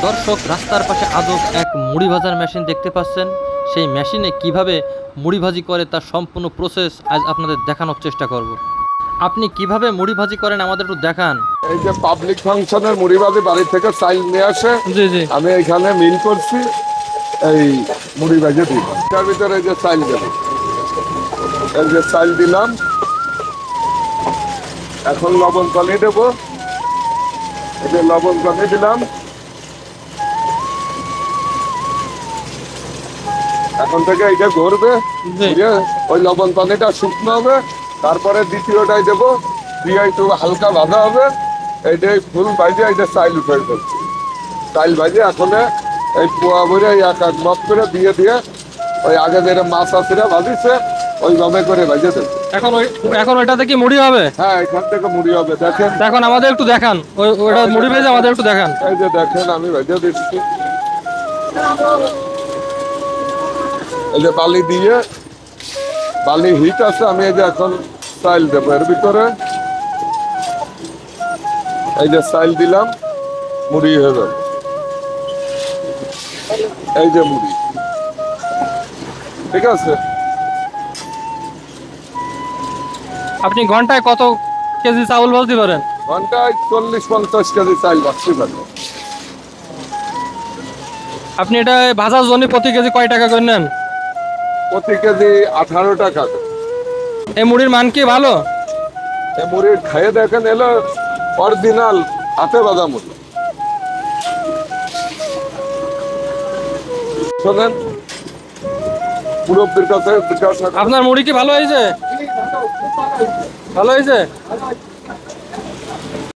দর্শক, রাস্তার পাশে আজব এক মুড়ি ভাজার মেশিন দেখতে পাচ্ছেন। সেই মেশিনে কিভাবে মুড়ি ভাজি করে তার সম্পূর্ণ প্রসেস আজ আপনাদের দেখানোর চেষ্টা করব। আপনি কিভাবে মুড়ি ভাজি করেন আমাদের একটু দেখান। এই যে পাবলিক ফাংশনের মুড়ি ভাজি বাড়ি থেকে চাইল নিয়ে আসে, জি জি, আমি এখানে মিল করছি, এই মুড়ি ভাজি দিই। তার ভিতরে এই যে চাইল দেব, এই যে চাইল দিলাম, এখন লবণ পানি দেব, এই যে লবণ পানি দিলাম, এখন থেকে এইটা ঘুরবে, ওই লবণ পানিটা শুকনো হবে, তারপরে দ্বিতীয়টাই দেবো, দিয়ে একটু হালকা ভাজা হবে, এইটাই ফুল ভাজে এইটা চাইল উঠে ফেলছে। চাইল ভাজে এখন এই পোয়া ভরে এক এক মত করে দিয়ে দিয়ে ওই আগে যেটা মাছ আছে ভাজিছে ওইভাবে করে ভাজে দেবে। এখন ওইটাতে কি মুড়ি হবে? হ্যাঁ, এখান থেকে মুড়ি হবে। দেখেন, এখন আমাদের একটু দেখান, ওইটা মুড়ি ভেজে আমাদের একটু দেখান। এই যে দেখেন আমি ভাজে দিচ্ছি, এই যে বালি দিয়ে, বালি হিট আছে, আমি এই যে এখন চাইল দেবো এর ভিতরে, এই যে চাইল দিলাম, মুড়ি হয়ে যাবে, এই যে মুড়ি, ঠিক আছে। আপনি ঘন্টায় কত কেজি চাউল ভাজতে পারেন? ঘন্টায় 40-50 কেজি চাইল ভাজতে পারবো। আপনি এটা ভাজার জন্য প্রতি কেজি কয় টাকা করে নেন? প্রতি কেজি 18 টাকা। এই মুড়ির মান কি ভালো? এই মুড়ি খাইয়ে দেখেন, এলো অরিজিনাল হাতে ভাজা মুড়ি। শোনেন, মুরব্বির কাছে আপনার মুড়ি কি ভালো হয়েছে? ভালো হয়েছে?